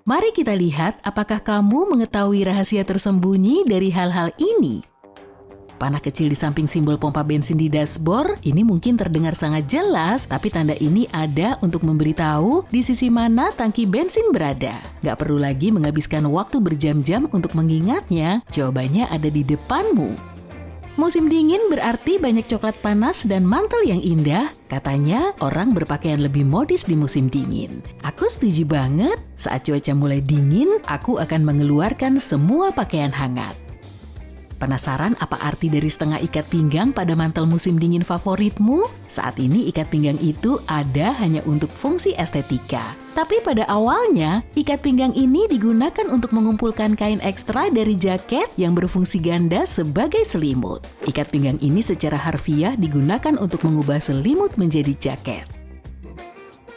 Mari kita lihat apakah kamu mengetahui rahasia tersembunyi dari hal-hal ini. Panah kecil di samping simbol pompa bensin di dashboard ini mungkin terdengar sangat jelas, tapi tanda ini ada untuk memberitahu di sisi mana tangki bensin berada. Gak perlu lagi menghabiskan waktu berjam-jam untuk mengingatnya, jawabannya ada di depanmu. Musim dingin berarti banyak coklat panas dan mantel yang indah. Katanya orang berpakaian lebih modis di musim dingin. Aku setuju banget. Saat cuaca mulai dingin, aku akan mengeluarkan semua pakaian hangat. Penasaran apa arti dari setengah ikat pinggang pada mantel musim dingin favoritmu? Saat ini ikat pinggang itu ada hanya untuk fungsi estetika. Tapi pada awalnya, ikat pinggang ini digunakan untuk mengumpulkan kain ekstra dari jaket yang berfungsi ganda sebagai selimut. Ikat pinggang ini secara harfiah digunakan untuk mengubah selimut menjadi jaket.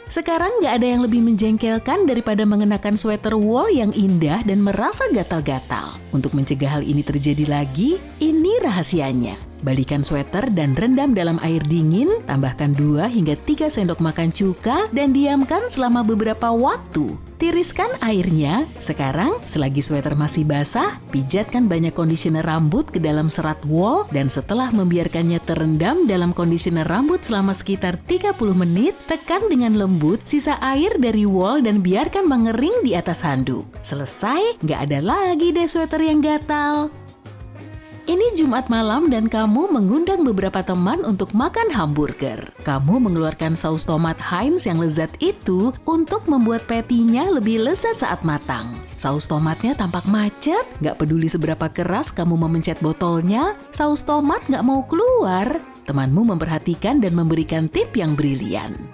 Sekarang nggak ada yang lebih menjengkelkan daripada mengenakan sweater wool yang indah dan merasa gatal-gatal. Untuk mencegah hal ini terjadi lagi, ini rahasianya. Balikan sweater dan rendam dalam air dingin, tambahkan 2 hingga 3 sendok makan cuka dan diamkan selama beberapa waktu. Tiriskan airnya. Sekarang, selagi sweater masih basah, pijatkan banyak conditioner rambut ke dalam serat wool dan setelah membiarkannya terendam dalam conditioner rambut selama sekitar 30 menit, tekan dengan lembut sisa air dari wool dan biarkan mengering di atas handuk. Selesai, nggak ada lagi deh sweater yang gatal. Ini Jumat malam dan kamu mengundang beberapa teman untuk makan hamburger. Kamu mengeluarkan saus tomat Heinz yang lezat itu untuk membuat patty-nya lebih lezat saat matang. Saus tomatnya tampak macet, nggak peduli seberapa keras kamu memencet botolnya, saus tomat nggak mau keluar. Temanmu memperhatikan dan memberikan tip yang brilian.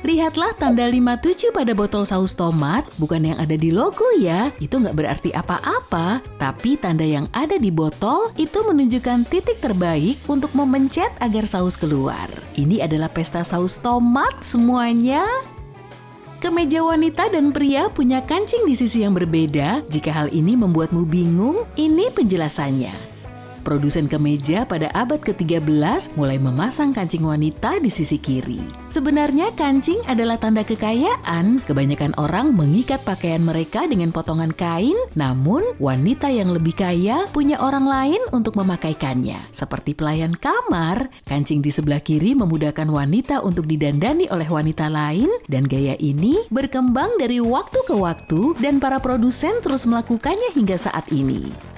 Lihatlah tanda 57 pada botol saus tomat, bukan yang ada di logo ya, itu nggak berarti apa-apa, tapi tanda yang ada di botol itu menunjukkan titik terbaik untuk memencet agar saus keluar. Ini adalah pesta saus tomat semuanya. Kemeja wanita dan pria punya kancing di sisi yang berbeda. Jika hal ini membuatmu bingung, ini penjelasannya. Produsen kemeja pada abad ke-13 mulai memasang kancing wanita di sisi kiri. Sebenarnya kancing adalah tanda kekayaan. Kebanyakan orang mengikat pakaian mereka dengan potongan kain, namun wanita yang lebih kaya punya orang lain untuk memakaikannya. Seperti pelayan kamar, kancing di sebelah kiri memudahkan wanita untuk didandani oleh wanita lain, dan gaya ini berkembang dari waktu ke waktu dan para produsen terus melakukannya hingga saat ini.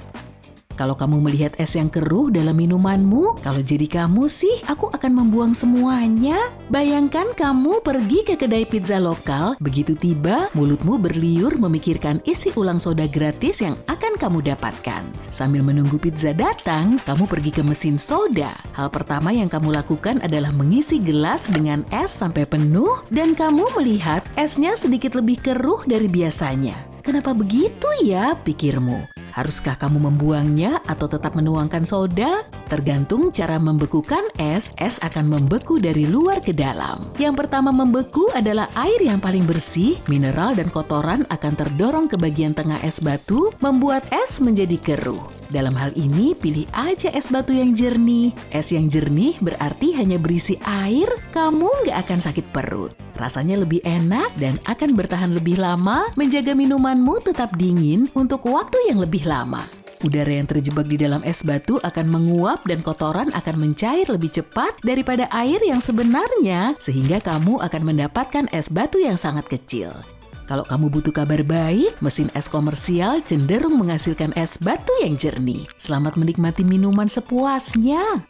Kalau kamu melihat es yang keruh dalam minumanmu, kalau jadi kamu sih, aku akan membuang semuanya. Bayangkan kamu pergi ke kedai pizza lokal, begitu tiba, mulutmu berliur memikirkan isi ulang soda gratis yang akan kamu dapatkan. Sambil menunggu pizza datang, kamu pergi ke mesin soda. Hal pertama yang kamu lakukan adalah mengisi gelas dengan es sampai penuh, dan kamu melihat esnya sedikit lebih keruh dari biasanya. Kenapa begitu ya, pikirmu? Haruskah kamu membuangnya atau tetap menuangkan soda? Tergantung cara membekukan es akan membeku dari luar ke dalam. Yang pertama membeku adalah air yang paling bersih, mineral dan kotoran akan terdorong ke bagian tengah es batu, membuat es menjadi keruh. Dalam hal ini, pilih aja es batu yang jernih. Es yang jernih berarti hanya berisi air, kamu nggak akan sakit perut. Rasanya lebih enak dan akan bertahan lebih lama, menjaga minumanmu tetap dingin untuk waktu yang lebih lama. Udara yang terjebak di dalam es batu akan menguap dan kotoran akan mencair lebih cepat daripada air yang sebenarnya, sehingga kamu akan mendapatkan es batu yang sangat kecil. Kalau kamu butuh kabar baik, mesin es komersial cenderung menghasilkan es batu yang jernih. Selamat menikmati minuman sepuasnya.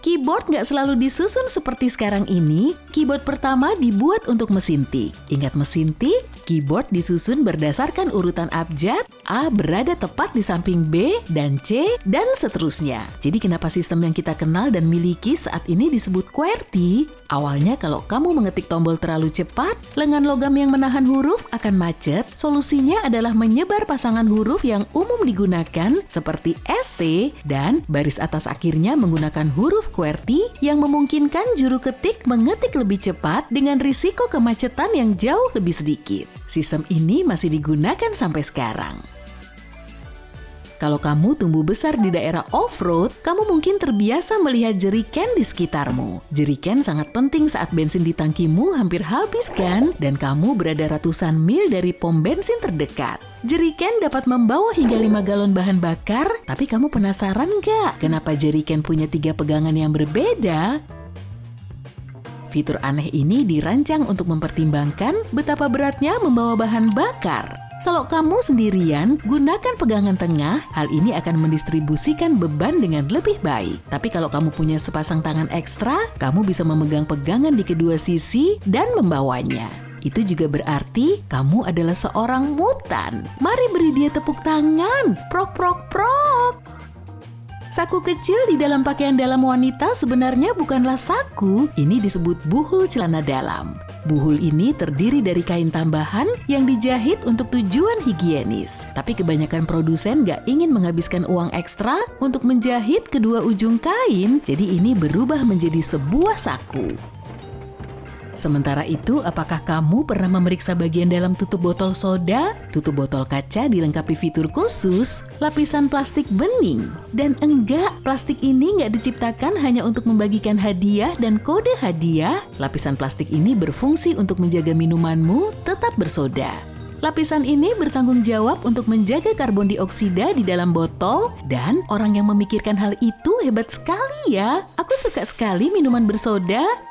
Keyboard nggak selalu disusun seperti sekarang ini. Keyboard pertama dibuat untuk mesin tik. Ingat mesin tik? Keyboard disusun berdasarkan urutan abjad, A berada tepat di samping B dan C, dan seterusnya. Jadi kenapa sistem yang kita kenal dan miliki saat ini disebut QWERTY? Awalnya kalau kamu mengetik tombol terlalu cepat, lengan logam yang menahan huruf akan macet. Solusinya adalah menyebar pasangan huruf yang umum digunakan seperti ST, dan baris atas akhirnya menggunakan huruf QWERTY yang memungkinkan juru ketik mengetik lebih cepat dengan risiko kemacetan yang jauh lebih sedikit. Sistem ini masih digunakan sampai sekarang. Kalau kamu tumbuh besar di daerah off-road, kamu mungkin terbiasa melihat jeriken di sekitarmu. Jeriken sangat penting saat bensin di tangkimu hampir habis kan? Dan kamu berada ratusan mil dari pom bensin terdekat. Jeriken dapat membawa hingga 5 galon bahan bakar, tapi kamu penasaran nggak kenapa jeriken punya 3 pegangan yang berbeda? Fitur aneh ini dirancang untuk mempertimbangkan betapa beratnya membawa bahan bakar. Kalau kamu sendirian, gunakan pegangan tengah, hal ini akan mendistribusikan beban dengan lebih baik. Tapi kalau kamu punya sepasang tangan ekstra, kamu bisa memegang pegangan di kedua sisi dan membawanya. Itu juga berarti kamu adalah seorang mutan. Mari beri dia tepuk tangan. Prok, prok, prok. Saku kecil di dalam pakaian dalam wanita sebenarnya bukanlah saku, ini disebut buhul celana dalam. Buhul ini terdiri dari kain tambahan yang dijahit untuk tujuan higienis. Tapi kebanyakan produsen nggak ingin menghabiskan uang ekstra untuk menjahit kedua ujung kain, jadi ini berubah menjadi sebuah saku. Sementara itu, apakah kamu pernah memeriksa bagian dalam tutup botol soda? Tutup botol kaca dilengkapi fitur khusus, lapisan plastik bening. Dan enggak, plastik ini nggak diciptakan hanya untuk membagikan hadiah dan kode hadiah. Lapisan plastik ini berfungsi untuk menjaga minumanmu tetap bersoda. Lapisan ini bertanggung jawab untuk menjaga karbon dioksida di dalam botol, dan orang yang memikirkan hal itu hebat sekali ya. Aku suka sekali minuman bersoda.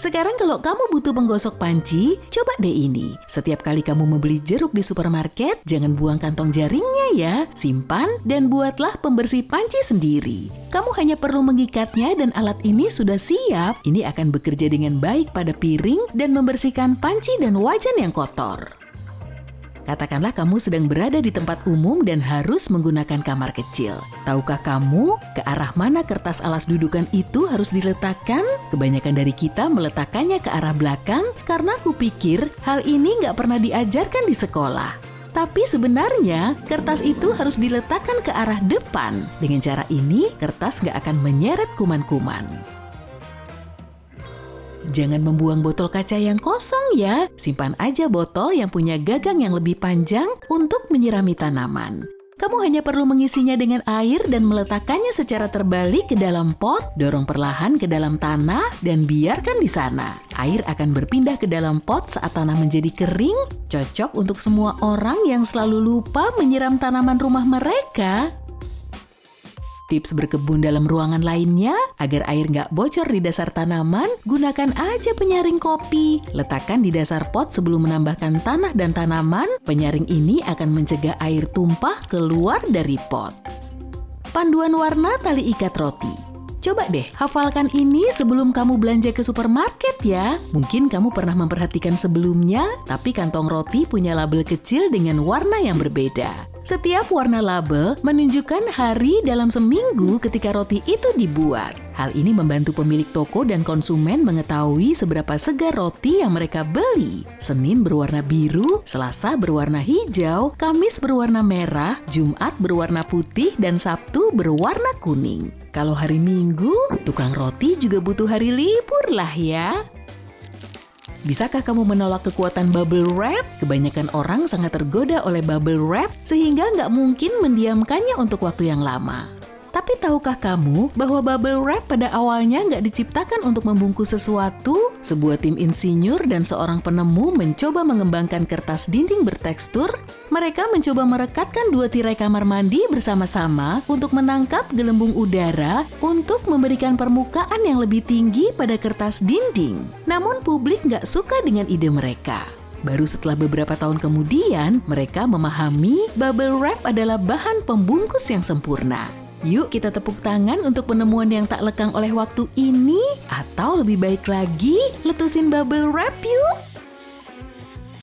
Sekarang kalau kamu butuh penggosok panci, coba deh ini. Setiap kali kamu membeli jeruk di supermarket, jangan buang kantong jaringnya ya. Simpan dan buatlah pembersih panci sendiri. Kamu hanya perlu mengikatnya dan alat ini sudah siap. Ini akan bekerja dengan baik pada piring dan membersihkan panci dan wajan yang kotor. Katakanlah kamu sedang berada di tempat umum dan harus menggunakan kamar kecil. Tahukah kamu ke arah mana kertas alas dudukan itu harus diletakkan? Kebanyakan dari kita meletakkannya ke arah belakang karena kupikir hal ini nggak pernah diajarkan di sekolah. Tapi sebenarnya kertas itu harus diletakkan ke arah depan. Dengan cara ini, kertas nggak akan menyeret kuman-kuman. Jangan membuang botol kaca yang kosong ya. Simpan aja botol yang punya gagang yang lebih panjang untuk menyirami tanaman. Kamu hanya perlu mengisinya dengan air dan meletakkannya secara terbalik ke dalam pot, dorong perlahan ke dalam tanah, dan biarkan di sana. Air akan berpindah ke dalam pot saat tanah menjadi kering, cocok untuk semua orang yang selalu lupa menyiram tanaman rumah mereka. Tips berkebun dalam ruangan lainnya, agar air nggak bocor di dasar tanaman, gunakan aja penyaring kopi. Letakkan di dasar pot sebelum menambahkan tanah dan tanaman, penyaring ini akan mencegah air tumpah keluar dari pot. Panduan warna tali ikat roti. Coba deh, hafalkan ini sebelum kamu belanja ke supermarket ya. Mungkin kamu pernah memperhatikan sebelumnya, tapi kantong roti punya label kecil dengan warna yang berbeda. Setiap warna label menunjukkan hari dalam seminggu ketika roti itu dibuat. Hal ini membantu pemilik toko dan konsumen mengetahui seberapa segar roti yang mereka beli. Senin berwarna biru, Selasa berwarna hijau, Kamis berwarna merah, Jumat berwarna putih, dan Sabtu berwarna kuning. Kalau hari Minggu, tukang roti juga butuh hari libur lah ya. Bisakah kamu menolak kekuatan bubble wrap? Kebanyakan orang sangat tergoda oleh bubble wrap sehingga nggak mungkin mendiamkannya untuk waktu yang lama. Tapi tahukah kamu bahwa bubble wrap pada awalnya nggak diciptakan untuk membungkus sesuatu? Sebuah tim insinyur dan seorang penemu mencoba mengembangkan kertas dinding bertekstur. Mereka mencoba merekatkan 2 tirai kamar mandi bersama-sama untuk menangkap gelembung udara untuk memberikan permukaan yang lebih tinggi pada kertas dinding. Namun publik nggak suka dengan ide mereka. Baru setelah beberapa tahun kemudian, mereka memahami bubble wrap adalah bahan pembungkus yang sempurna. Yuk kita tepuk tangan untuk penemuan yang tak lekang oleh waktu ini. Atau lebih baik lagi, letusin bubble wrap yuk!